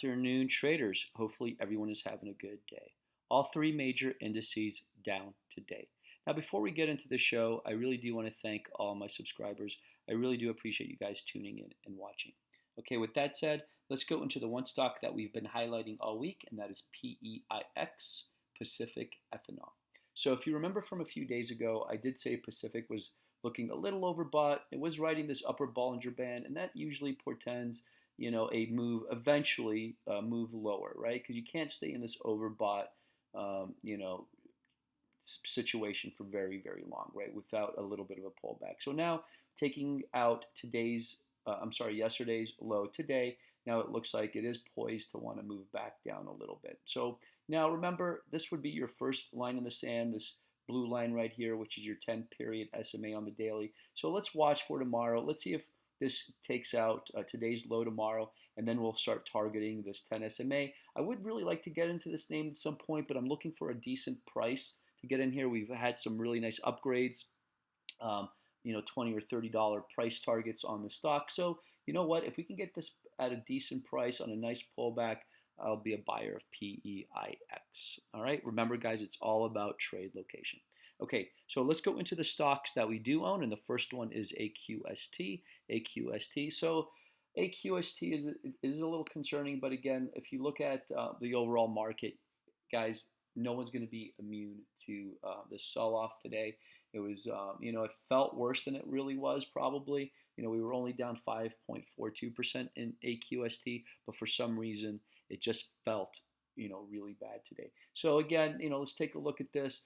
afternoon, traders. Hopefully, everyone is having a good day. All three major indices down today. Now, before we get into the show, I really do want to thank all my subscribers. I really do appreciate you guys tuning in and watching. Okay, with that said, let's go into the one stock that we've been highlighting all week, and that is PEIX, Pacific Ethanol. So, if you remember from a few days ago, I did say Pacific was looking a little overbought. It was riding this upper Bollinger Band, and that usually portends a move eventually move lower, right? Because you can't stay in this overbought, um, you know, situation for very, very long, right? Without a little bit of a pullback. So now taking out yesterday's low today, now it looks like it is poised to want to move back down a little bit. So now remember, this would be your first line in the sand, this blue line right here, which is your 10 period SMA on the daily. So let's watch for tomorrow. Let's see if this takes out today's low tomorrow, and then we'll start targeting this 10 SMA. I would really like to get into this name at some point, but I'm looking for a decent price to get in here. We've had some really nice upgrades, um, $20 or $30 price targets on the stock. So you know what? If we can get this at a decent price on a nice pullback, I'll be a buyer of PEIX. All right. Remember, guys, it's all about trade location. Okay, so let's go into the stocks that we do own, and the first one is AQST. AQST. So AQST is a little concerning, but again, if you look at the overall market, guys, no one's going to be immune to this sell-off today. It was, it felt worse than it really was probably. We were only down 5.42% in AQST, but for some reason, it just felt, really bad today. So again, let's take a look at this.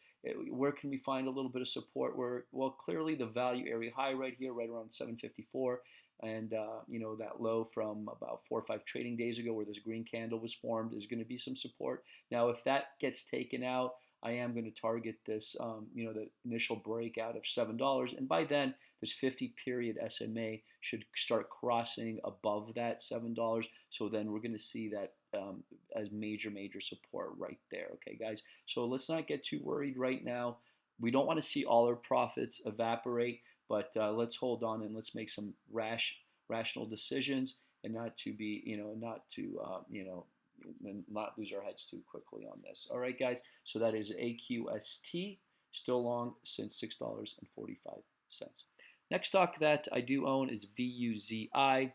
Where can we find a little bit of support? Well, clearly the value area high right here, right around 754, and that low from about 4 or 5 trading days ago, where this green candle was formed, is going to be some support. Now, if that gets taken out, I am going to target this, the initial breakout of $7, and by then, this 50 period SMA should start crossing above that $7. So then we're going to see that as major support right there. Okay, guys. So let's not get too worried right now. We don't want to see all our profits evaporate, but let's hold on and let's make some rational decisions, and not to be, not lose our heads too quickly on this. All right, guys. So that is AQST, still long since $6.45. Next stock that I do own is VUZI.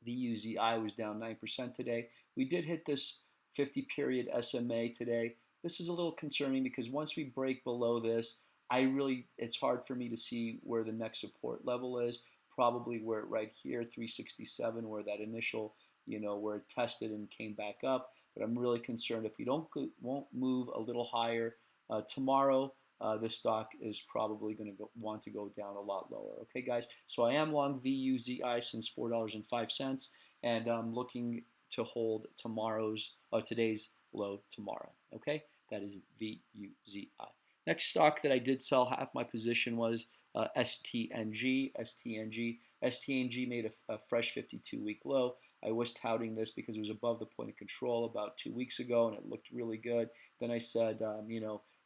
VUZI was down 9% today. We did hit this 50 period SMA today. This is a little concerning because once we break below this, it's hard for me to see where the next support level is. Probably where right here, 367, where that initial, where it tested and came back up. But I'm really concerned if we won't move a little higher tomorrow. This stock is probably going to want to go down a lot lower. Okay, guys. So I am long VUZI since $4.05, and I'm looking to hold today's low tomorrow. Okay, that is VUZI. Next stock that I did sell half my position was STNG. STNG made a fresh 52-week low. I was touting this because it was above the point of control about 2 weeks ago, and it looked really good. Then I said,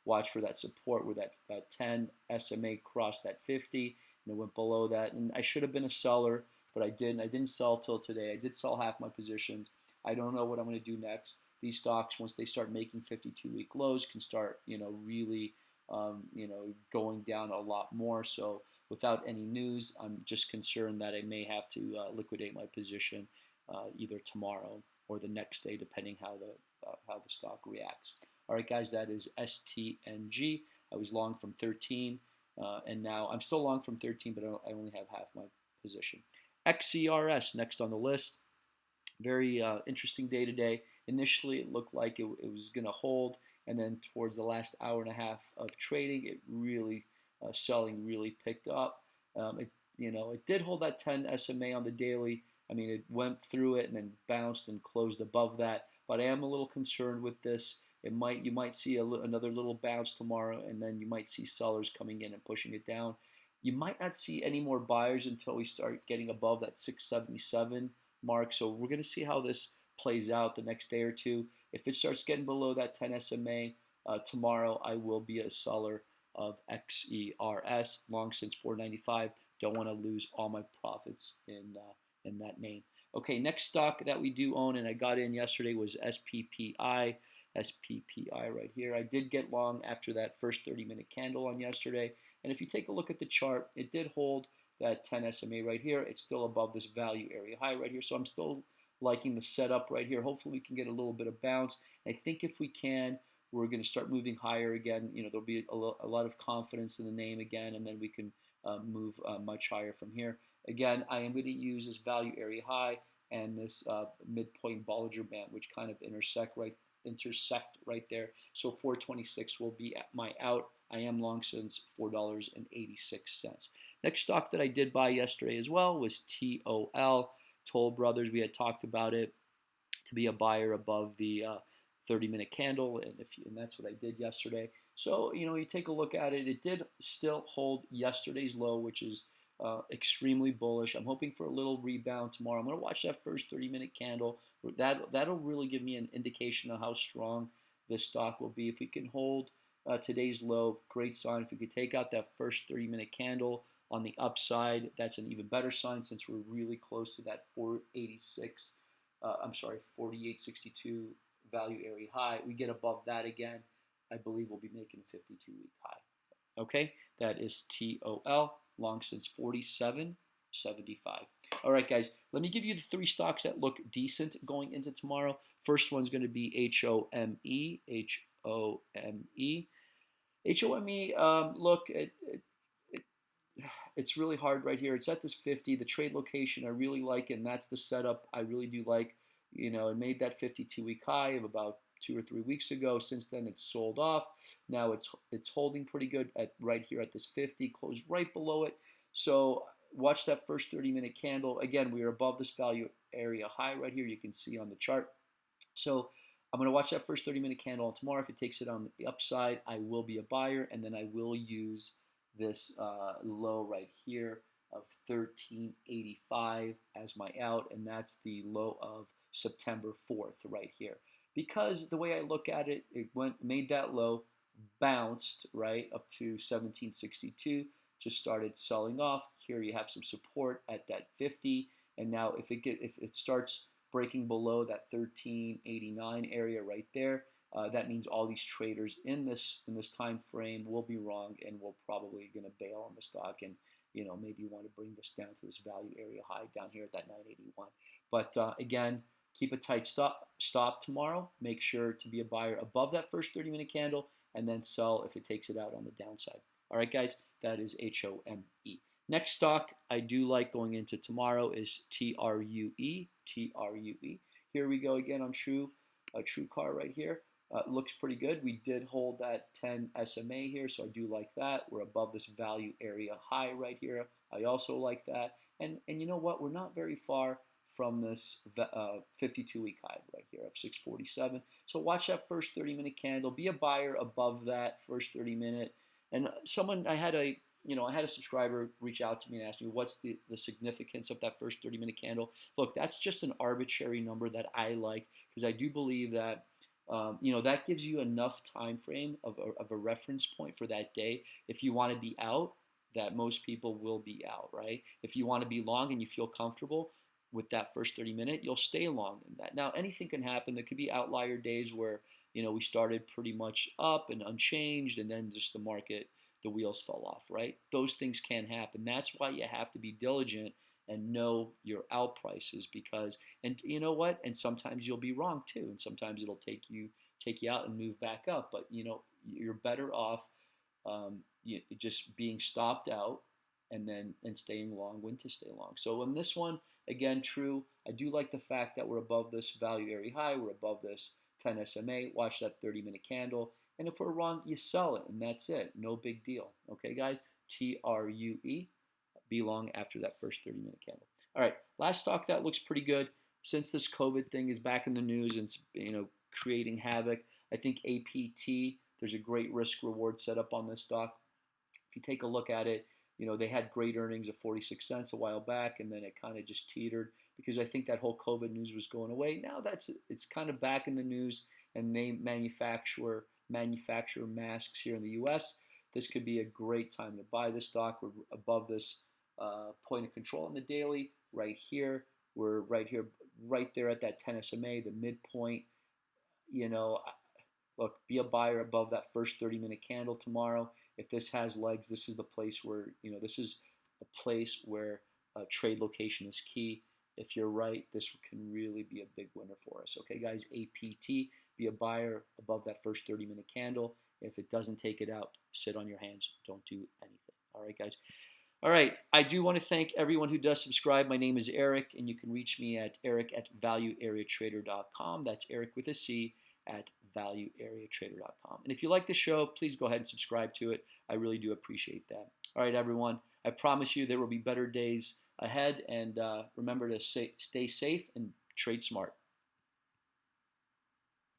watch for that support where that 10 SMA crossed that 50, and it went below that. And I should have been a seller, but I didn't. I didn't sell till today. I did sell half my positions. I don't know what I'm going to do next. These stocks, once they start making 52-week lows, can start, really, going down a lot more. So without any news, I'm just concerned that I may have to liquidate my position either tomorrow or the next day, depending how the stock reacts. All right, guys, that is STNG. I was long from 13, and now I'm still long from 13, but I only have half my position. XCRS next on the list. Very interesting day today. Initially, it looked like it was going to hold, and then towards the last hour and a half of trading, it really selling really picked up. It did hold that 10 SMA on the daily. I mean, it went through it and then bounced and closed above that. But I am a little concerned with this. You might see another little bounce tomorrow, and then you might see sellers coming in and pushing it down. You might not see any more buyers until we start getting above that 677 mark. So we're going to see how this plays out the next day or two. If it starts getting below that 10 SMA tomorrow, I will be a seller of XERS, long since 495. Don't want to lose all my profits in that name. Okay, next stock that we do own and I got in yesterday was SPPI. SPPI right here. I did get long after that first 30-minute candle on yesterday. And if you take a look at the chart, it did hold that 10 SMA right here. It's still above this value area high right here. So I'm still liking the setup right here. Hopefully we can get a little bit of bounce. I think if we can, we're going to start moving higher again. There'll be a lot of confidence in the name again, and then we can move much higher from here. Again, I am going to use this value area high and this midpoint Bollinger Band, which kind of intersect right there. So 426 will be at my out. I am long since $4.86. Next stock that I did buy yesterday as well was TOL, Toll Brothers. We had talked about it to be a buyer above the 30-minute candle, and that's what I did yesterday. So you take a look at it. It did still hold yesterday's low, which is extremely bullish. I'm hoping for a little rebound tomorrow. I'm going to watch that first 30-minute candle. That'll really give me an indication of how strong this stock will be. If we can hold today's low, great sign. If we could take out that first 30-minute candle on the upside, that's an even better sign since we're really close to that 486. 48.62 value area high. We get above that again, I believe we'll be making a 52-week high. Okay, that is TOL, long since 47.75. All right, guys, let me give you the three stocks that look decent going into tomorrow. First one's going to be HOME. Look, it's really hard right here. It's at this 50. The trade location, I really like it, and that's the setup I really do like. It made that 52-week high of about 2 or 3 weeks ago. Since then, it's sold off. Now it's holding pretty good at right here at this 50, closed right below it. So watch that first 30-minute candle. Again, we are above this value area high right here. You can see on the chart. So I'm going to watch that first 30-minute candle tomorrow. If it takes it on the upside, I will be a buyer, and then I will use this low right here of 1385 as my out, and that's the low of September 4th right here. Because the way I look at it, it made that low, bounced right up to 1762, just started selling off. Here you have some support at that 50, and now if it starts breaking below that 1389 area right there, that means all these traders in this time frame will be wrong and will probably going to bail on the stock and maybe want to bring this down to this value area high down here at that 981. But again, keep a tight stop tomorrow. Make sure to be a buyer above that first 30-minute candle and then sell if it takes it out on the downside. All right, guys, that is HOME. Next stock I do like going into tomorrow is TRUE. TRUE. Here we go again on TrueCar right here. Looks pretty good. We did hold that 10 SMA here, so I do like that. We're above this value area high right here. I also like that. And you know what? We're not very far from this 52-week high right here of 647. So watch that first 30-minute candle. Be a buyer above that first 30-minute. And I had a subscriber reach out to me and ask me what's the significance of that first 30-minute candle. Look, that's just an arbitrary number that I like because I do believe that that gives you enough time frame of a reference point for that day. If you want to be out, that most people will be out, right? If you want to be long and you feel comfortable with that first 30-minute, you'll stay long in that. Now, anything can happen. There could be outlier days where we started pretty much up and unchanged, and then just the wheels fell off, right? Those things can happen. That's why you have to be diligent and know your out prices and you know what? And sometimes you'll be wrong too, and sometimes it'll take you out and move back up. But you're better off just being stopped out and staying long when to stay long. So in this one, again, true. I do like the fact that we're above this value area high. We're above this 10 SMA. Watch that 30-minute candle. And if we're wrong, you sell it, and that's it. No big deal. Okay, guys? TRUE. Be long after that first 30-minute candle. All right, last stock that looks pretty good. Since this COVID thing is back in the news and it's creating havoc, I think APT, there's a great risk-reward setup on this stock. If you take a look at it, they had great earnings of 46 cents a while back, and then it kind of just teetered because I think that whole COVID news was going away. Now it's kind of back in the news, and they manufacture masks here in the U.S. This could be a great time to buy this stock. We're above this point of control on the daily right here. We're right here, right there at that 10 SMA, the midpoint. You know, look, be a buyer above that first 30-minute candle tomorrow. If this has legs, this is the place where, this is a place where trade location is key. If you're right, this can really be a big winner for us. Okay, guys, APT, be a buyer above that first 30-minute candle. If it doesn't take it out, sit on your hands. Don't do anything. All right, guys. All right. I do want to thank everyone who does subscribe. My name is Eric, and you can reach me at eric@valueareatrader.com. That's Eric with a C at valueareatrader.com. And if you like the show, please go ahead and subscribe to it. I really do appreciate that. All right, everyone. I promise you there will be better days ahead. And remember to stay safe and trade smart.